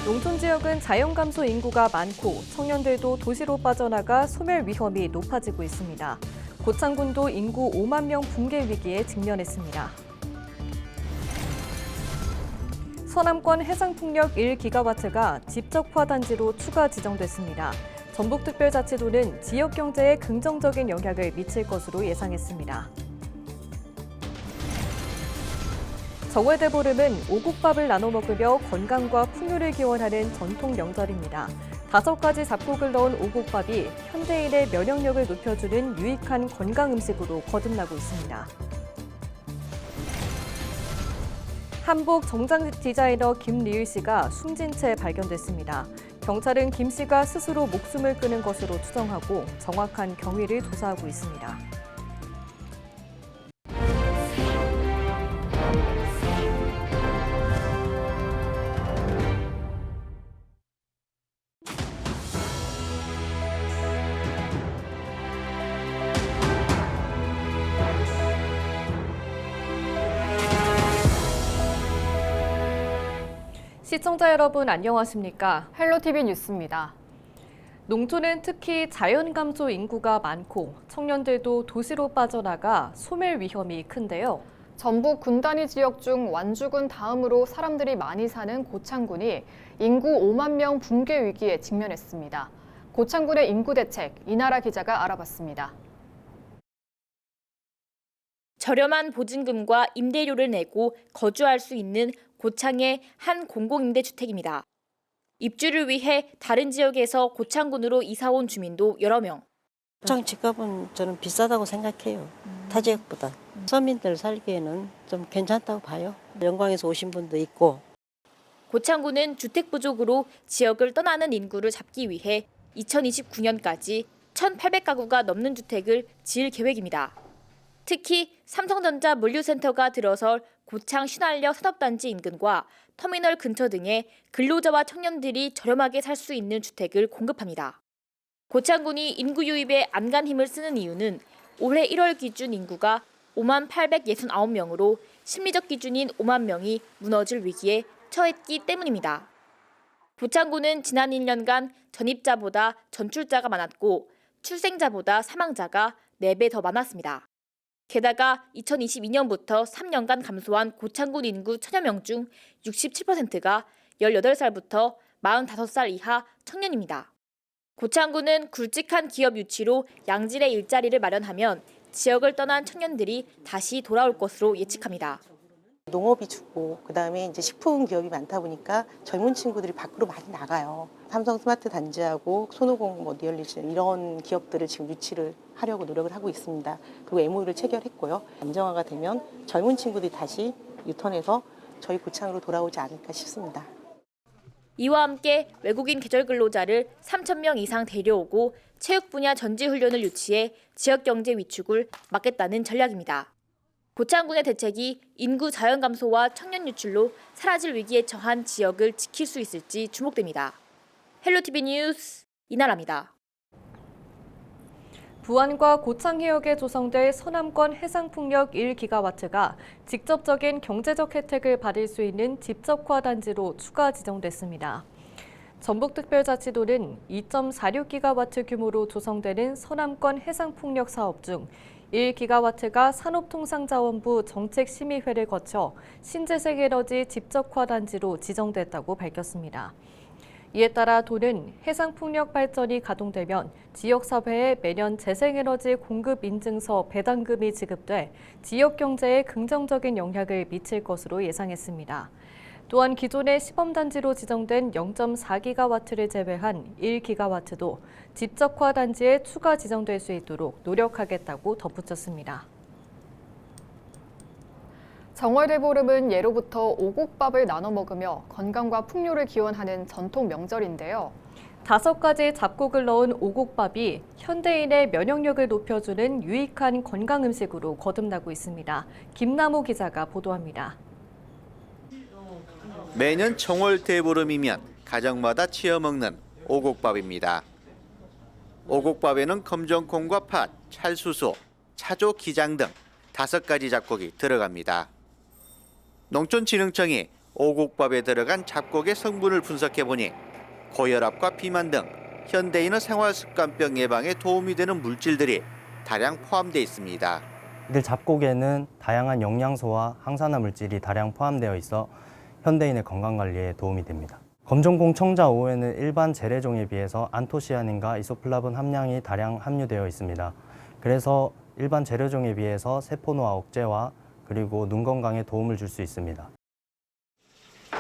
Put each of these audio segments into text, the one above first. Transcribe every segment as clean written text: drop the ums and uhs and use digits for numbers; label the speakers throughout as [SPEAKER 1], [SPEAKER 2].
[SPEAKER 1] 농촌 지역은 자연 감소 인구가 많고 청년들도 도시로 빠져나가 소멸 위험이 높아지고 있습니다. 고창군도 인구 5만 명 붕괴 위기에 직면했습니다. 서남권 해상풍력 1기가와트가 집적화 단지로 추가 지정됐습니다. 전북특별자치도는 지역 경제에 긍정적인 영향을 미칠 것으로 예상했습니다. 정월대보름은 오곡밥을 나눠 먹으며 건강과 풍요를 기원하는 전통 명절입니다. 5가지 잡곡을 넣은 오곡밥이 현대인의 면역력을 높여주는 유익한 건강 음식으로 거듭나고 있습니다. 한복 정장 디자이너 김리을 씨가 숨진 채 발견됐습니다. 경찰은 김 씨가 스스로 목숨을 끊은 것으로 추정하고 정확한 경위를 조사하고 있습니다. 시청자 여러분 안녕하십니까?
[SPEAKER 2] 헬로티비 뉴스입니다.
[SPEAKER 1] 농촌은 특히 자연 감소 인구가 많고 청년들도 도시로 빠져나가 소멸 위험이 큰데요.
[SPEAKER 2] 전북 군단위 지역 중 완주군 다음으로 사람들이 많이 사는 고창군이 인구 5만 명 붕괴 위기에 직면했습니다. 고창군의 인구 대책, 이나라 기자가 알아봤습니다.
[SPEAKER 3] 저렴한 보증금과 임대료를 내고 거주할 수 있는 고창의 한 공공임대주택입니다. 입주를 위해 다른 지역에서 고창군으로 이사 온 주민도 여러 명.
[SPEAKER 4] 고창 집값은 저는 비싸다고 생각해요. 타 지역보다. 서민들 살기에는 좀 괜찮다고 봐요. 영광에서 오신 분도 있고.
[SPEAKER 3] 고창군은 주택 부족으로 지역을 떠나는 인구를 잡기 위해 2029년까지 1,800가구가 넘는 주택을 지을 계획입니다. 특히 삼성전자 물류센터가 들어설 고창 신활역 산업단지 인근과 터미널 근처 등에 근로자와 청년들이 저렴하게 살 수 있는 주택을 공급합니다. 고창군이 인구 유입에 안간 힘을 쓰는 이유는 올해 1월 기준 인구가 5만 869명으로 심리적 기준인 5만 명이 무너질 위기에 처했기 때문입니다. 고창군은 지난 1년간 전입자보다 전출자가 많았고 출생자보다 사망자가 4배 더 많았습니다. 게다가 2022년부터 3년간 감소한 고창군 인구 1,000여 명 중 67%가 18살부터 45살 이하 청년입니다. 고창군은 굵직한 기업 유치로 양질의 일자리를 마련하면 지역을 떠난 청년들이 다시 돌아올 것으로 예측합니다.
[SPEAKER 5] 농업이 주고 그다음에 이제 식품 기업이 많다 보니까 젊은 친구들이 밖으로 많이 나가요. 삼성 스마트 단지하고 손오공 리얼리즈 이런 기업들을 지금 유치를 하려고 노력을 하고 있습니다. 그리고 MOU를 체결했고요. 안정화가 되면 젊은 친구들이 다시 유턴해서 저희 고창으로 돌아오지 않을까 싶습니다.
[SPEAKER 3] 이와 함께 외국인 계절 근로자를 3,000명 이상 데려오고 체육 분야 전지훈련을 유치해 지역 경제 위축을 막겠다는 전략입니다. 고창군의 대책이 인구 자연 감소와 청년 유출로 사라질 위기에 처한 지역을 지킬 수 있을지 주목됩니다. 헬로티비 뉴스 이나라입니다.
[SPEAKER 1] 부안과 고창 해역에 조성될 서남권 해상풍력 1기가와트가 직접적인 경제적 혜택을 받을 수 있는 집적화 단지로 추가 지정됐습니다. 전북특별자치도는 2.46기가와트 규모로 조성되는 서남권 해상풍력 사업 중 1기가와트가 산업통상자원부 정책심의회를 거쳐 신재생에너지 집적화 단지로 지정됐다고 밝혔습니다. 이에 따라 도는 해상풍력 발전이 가동되면 지역사회에 매년 재생에너지 공급 인증서 배당금이 지급돼 지역 경제에 긍정적인 영향을 미칠 것으로 예상했습니다. 또한 기존의 시범단지로 지정된 0.4기가와트를 제외한 1기가와트도 집적화 단지에 추가 지정될 수 있도록 노력하겠다고 덧붙였습니다.
[SPEAKER 2] 정월대보름은 예로부터 오곡밥을 나눠 먹으며 건강과 풍요를 기원하는 전통 명절인데요.
[SPEAKER 1] 5가지 잡곡을 넣은 오곡밥이 현대인의 면역력을 높여주는 유익한 건강 음식으로 거듭나고 있습니다. 김남호 기자가 보도합니다.
[SPEAKER 6] 매년 정월대보름이면 가정마다 지어 먹는 오곡밥입니다. 오곡밥에는 검정콩과 팥, 찰수소, 차조, 기장 등 5가지 잡곡이 들어갑니다. 농촌진흥청이 오곡밥에 들어간 잡곡의 성분을 분석해보니 고혈압과 비만 등 현대인의 생활습관병 예방에 도움이 되는 물질들이 다량 포함되어 있습니다.
[SPEAKER 7] 이들 잡곡에는 다양한 영양소와 항산화 물질이 다량 포함되어 있어 현대인의 건강관리에 도움이 됩니다. 검정콩 청자 5호에는 일반 재래종에 비해서 안토시아닌과 이소플라본 함량이 다량 함유되어 있습니다. 그래서 일반 재래종에 비해서 세포노화 억제와 그리고 눈 건강에 도움을 줄 수 있습니다.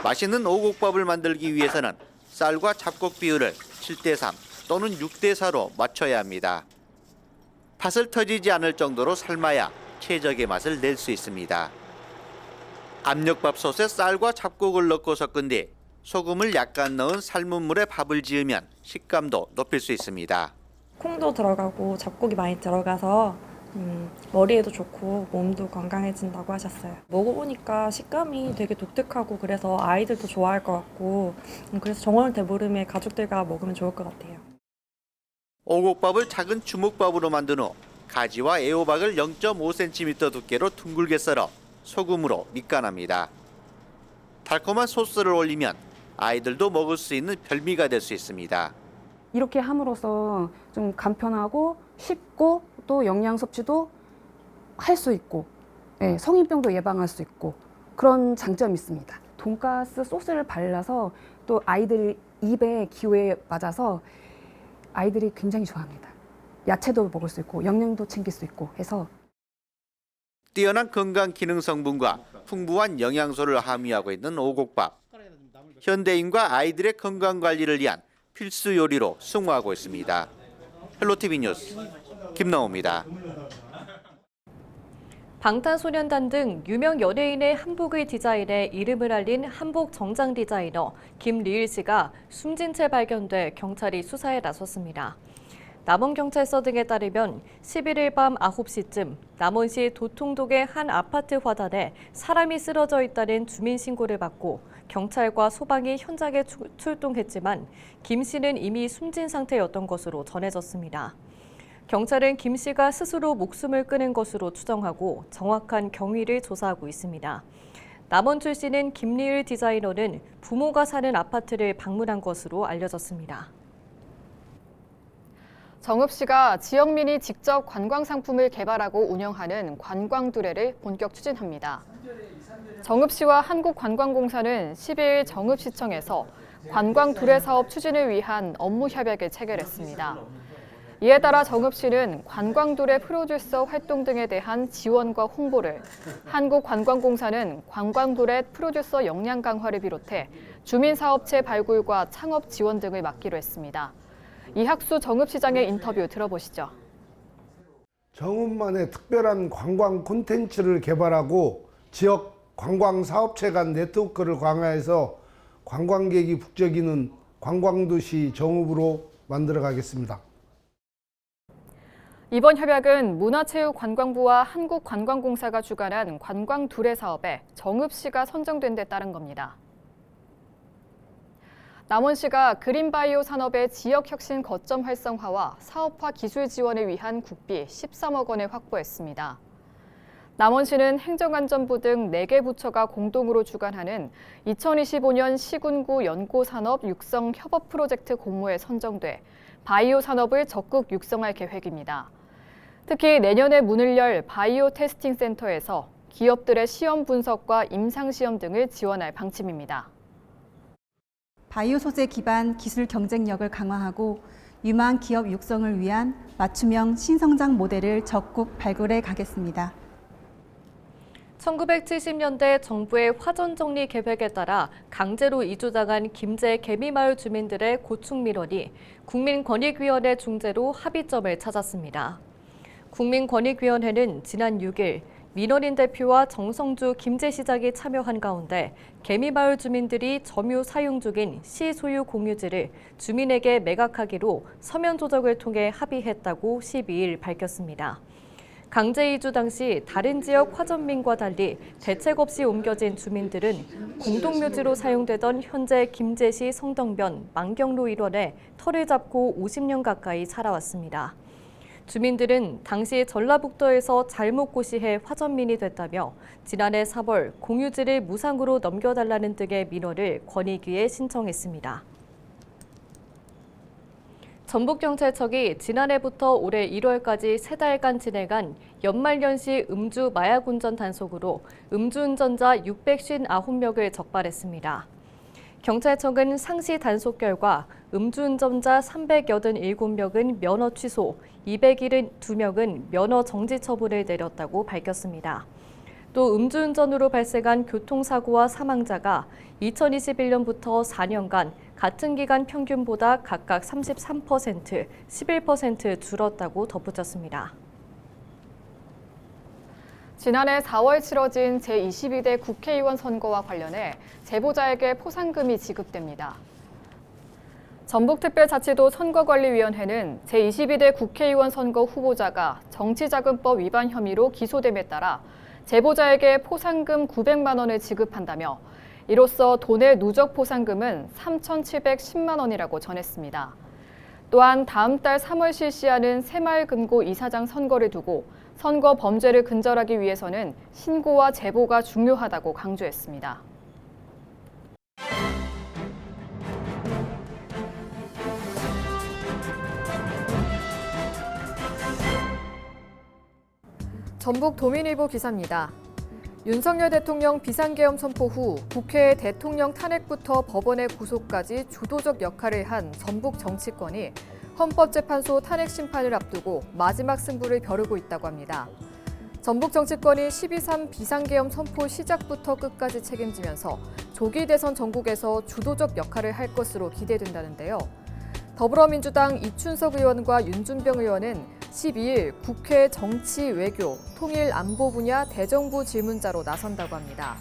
[SPEAKER 6] 맛있는 오곡밥을 만들기 위해서는 쌀과 잡곡 비율을 7대3 또는 6대4로 맞춰야 합니다. 팥을 터지지 않을 정도로 삶아야 최적의 맛을 낼 수 있습니다. 압력밥솥에 쌀과 잡곡을 넣고 섞은 뒤 소금을 약간 넣은 삶은 물에 밥을 지으면 식감도 높일 수 있습니다.
[SPEAKER 8] 콩도 들어가고 잡곡이 많이 들어가서 머리에도 좋고 몸도 건강해진다고 하셨어요. 먹어보니까 식감이 되게 독특하고 그래서 아이들도 좋아할 것 같고 그래서 정월 대보름에 가족들과 먹으면 좋을 것 같아요.
[SPEAKER 6] 오곡밥을 작은 주먹밥으로 만든 후 가지와 애호박을 0.5cm 두께로 둥글게 썰어 소금으로 밑간합니다. 달콤한 소스를 올리면 아이들도 먹을 수 있는 별미가 될 수 있습니다.
[SPEAKER 9] 이렇게 함으로써 좀 간편하고 쉽고 또 영양 섭취도 할 수 있고 성인병도 예방할 수 있고 그런 장점이 있습니다. 돈가스 소스를 발라서 또 아이들 입의 기호에 맞아서 아이들이 굉장히 좋아합니다. 야채도 먹을 수 있고 영양도 챙길 수 있고 해서
[SPEAKER 6] 뛰어난 건강 기능 성분과 풍부한 영양소를 함유하고 있는 오곡밥. 현대인과 아이들의 건강 관리를 위한 필수 요리로 승화하고 있습니다. 헬로티비 뉴스 김나호입니다.
[SPEAKER 1] 방탄소년단 등 유명 연예인의 한복을 디자인해 이름을 알린 한복 정장 디자이너 김리일 씨가 숨진 채 발견돼 경찰이 수사에 나섰습니다. 남원경찰서 등에 따르면 11일 밤 9시쯤 남원시 도통동의 한 아파트 화단에 사람이 쓰러져 있다는 주민 신고를 받고 경찰과 소방이 현장에 출동했지만 김 씨는 이미 숨진 상태였던 것으로 전해졌습니다. 경찰은 김 씨가 스스로 목숨을 끊은 것으로 추정하고 정확한 경위를 조사하고 있습니다. 남원 출신인 김리을 디자이너는 부모가 사는 아파트를 방문한 것으로 알려졌습니다.
[SPEAKER 2] 정읍 씨가 지역민이 직접 관광 상품을 개발하고 운영하는 관광두레를 본격 추진합니다. 정읍 씨와 한국관광공사는 12일 정읍시청에서 관광두레 사업 추진을 위한 업무 협약을 체결했습니다. 이에 따라 정읍 씨는 관광두레 프로듀서 활동 등에 대한 지원과 홍보를, 한국관광공사는 관광두레 프로듀서 역량 강화를 비롯해 주민사업체 발굴과 창업 지원 등을 맡기로 했습니다. 이학수 정읍시장의 인터뷰 들어보시죠.
[SPEAKER 10] 정읍만의 특별한 관광 콘텐츠를 개발하고 지역 관광 사업체 간 네트워크를 강화해서 관광객이 북적이는 관광도시 정읍으로 만들어가겠습니다.
[SPEAKER 2] 이번 협약은 문화체육관광부와 한국관광공사가 주관한 관광두레 사업에 정읍시가 선정된 데 따른 겁니다. 남원시가 그린바이오 산업의 지역혁신 거점 활성화와 사업화 기술 지원을 위한 국비 13억 원을 확보했습니다. 남원시는 행정안전부 등 4개 부처가 공동으로 주관하는 2025년 시군구 연고산업 육성 협업 프로젝트 공모에 선정돼 바이오 산업을 적극 육성할 계획입니다. 특히 내년에 문을 열 바이오 테스팅 센터에서 기업들의 시험 분석과 임상시험 등을 지원할 방침입니다.
[SPEAKER 11] 바이오 소재 기반 기술 경쟁력을 강화하고 유망 기업 육성을 위한 맞춤형 신성장 모델을 적극 발굴해 가겠습니다.
[SPEAKER 1] 1970년대 정부의 화전 정리 계획에 따라 강제로 이주당한 김제 개미마을 주민들의 고충 민원이 국민권익위원회 중재로 합의점을 찾았습니다. 국민권익위원회는 지난 6일 민원인 대표와 정성주 김제시장이 참여한 가운데 개미마을 주민들이 점유 사용 중인 시 소유 공유지를 주민에게 매각하기로 서면 조정을 통해 합의했다고 12일 밝혔습니다. 강제 이주 당시 다른 지역 화전민과 달리 대책 없이 옮겨진 주민들은 공동묘지로 사용되던 현재 김제시 성덕면 망경로 일원에 터를 잡고 50년 가까이 살아왔습니다. 주민들은 당시 전라북도에서 잘못 고시해 화전민이 됐다며 지난해 4월 공유지를 무상으로 넘겨달라는 등의 민원을 권익위에 신청했습니다. 전북경찰청이 지난해부터 올해 1월까지 3달간 진행한 연말연시 음주 마약운전 단속으로 음주운전자 659명을 적발했습니다. 경찰청은 상시 단속 결과 음주운전자 387명은 면허 취소, 272명은 면허 정지 처분을 내렸다고 밝혔습니다. 또 음주운전으로 발생한 교통사고와 사망자가 2021년부터 4년간 같은 기간 평균보다 각각 33%, 11% 줄었다고 덧붙였습니다.
[SPEAKER 2] 지난해 4월 치러진 제22대 국회의원 선거와 관련해 제보자에게 포상금이 지급됩니다. 전북특별자치도 선거관리위원회는 제22대 국회의원 선거 후보자가 정치자금법 위반 혐의로 기소됨에 따라 제보자에게 포상금 900만 원을 지급한다며 이로써 돈의 누적 포상금은 3,710만 원이라고 전했습니다. 또한 다음 달 3월 실시하는 새마을금고 이사장 선거를 두고 선거 범죄를 근절하기 위해서는 신고와 제보가 중요하다고 강조했습니다. 전북 도민일보 기사입니다. 윤석열 대통령 비상계엄 선포 후 국회의 대통령 탄핵부터 법원의 구속까지 주도적 역할을 한 전북 정치권이 헌법재판소 탄핵 심판을 앞두고 마지막 승부를 벼르고 있다고 합니다. 전북 정치권이 12.3 비상계엄 선포 시작부터 끝까지 책임지면서 조기 대선 전국에서 주도적 역할을 할 것으로 기대된다는데요. 더불어민주당 이춘석 의원과 윤준병 의원은 12일 국회 정치, 외교, 통일, 안보 분야 대정부 질문자로 나선다고 합니다.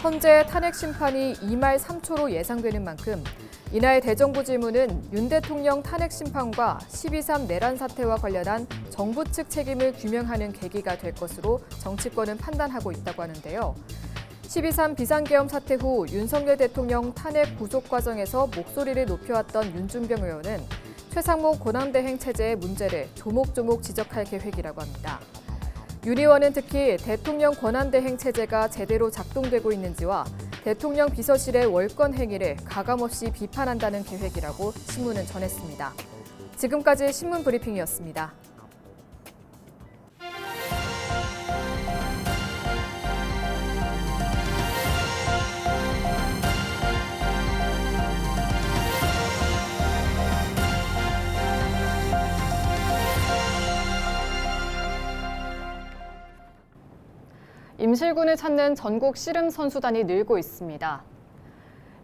[SPEAKER 2] 현재 탄핵 심판이 2말 3초로 예상되는 만큼 이날 대정부 질문은 윤 대통령 탄핵 심판과 12.3 내란 사태와 관련한 정부 측 책임을 규명하는 계기가 될 것으로 정치권은 판단하고 있다고 하는데요. 12.3 비상계엄 사태 후 윤석열 대통령 탄핵 구속 과정에서 목소리를 높여왔던 윤준병 의원은 최상목 권한대행 체제의 문제를 조목조목 지적할 계획이라고 합니다. 윤 의원은 특히 대통령 권한대행 체제가 제대로 작동되고 있는지와 대통령 비서실의 월권 행위를 가감없이 비판한다는 계획이라고 신문은 전했습니다. 지금까지 신문 브리핑이었습니다. 임실군을 찾는 전국 씨름 선수단이 늘고 있습니다.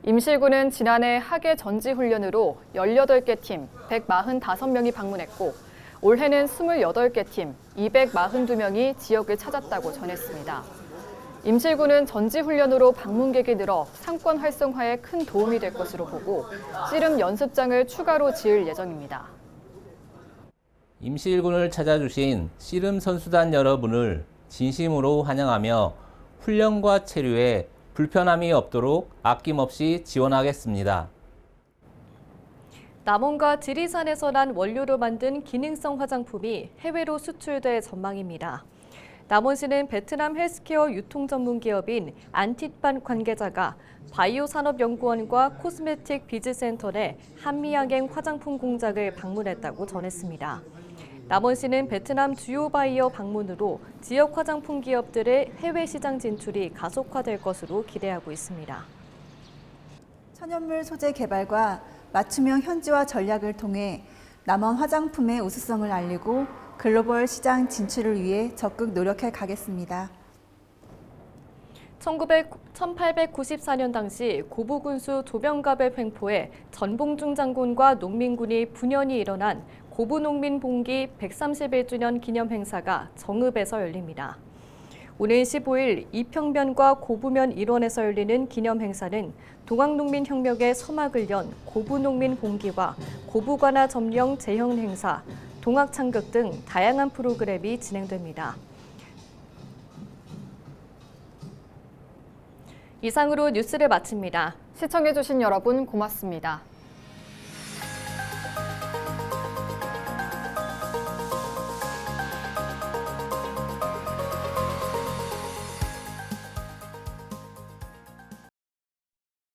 [SPEAKER 2] 임실군은 지난해 하계 전지훈련으로 18개 팀 145명이 방문했고 올해는 28개 팀 242명이 지역을 찾았다고 전했습니다. 임실군은 전지훈련으로 방문객이 늘어 상권 활성화에 큰 도움이 될 것으로 보고 씨름 연습장을 추가로 지을 예정입니다.
[SPEAKER 12] 임실군을 찾아주신 씨름 선수단 여러분을 진심으로 환영하며 훈련과 체류에 불편함이 없도록 아낌없이 지원하겠습니다.
[SPEAKER 1] 남원과 지리산에서 난 원료로 만든 기능성 화장품이 해외로 수출될 전망입니다. 남원시는 베트남 헬스케어 유통 전문 기업인 안티반 관계자가 바이오산업연구원과 코스메틱 비즈센터 내 한미양행 화장품 공장을 방문했다고 전했습니다. 남원시는 베트남 주요 바이어 방문으로 지역 화장품 기업들의 해외 시장 진출이 가속화될 것으로 기대하고 있습니다.
[SPEAKER 11] 천연물 소재 개발과 맞춤형 현지화 전략을 통해 남원 화장품의 우수성을 알리고 글로벌 시장 진출을 위해 적극 노력해 가겠습니다.
[SPEAKER 1] 1894년 당시 고부군수 조병갑의 횡포에 전봉중 장군과 농민군이 분연히 일어난 고부농민봉기 131주년 기념 행사가 정읍에서 열립니다. 오는 15일 이평면과 고부면 일원에서 열리는 기념 행사는 동학농민혁명의 서막을 연 고부농민봉기와 고부관화 점령 재현 행사, 동학창극 등 다양한 프로그램이 진행됩니다. 이상으로 뉴스를 마칩니다.
[SPEAKER 2] 시청해주신 여러분 고맙습니다.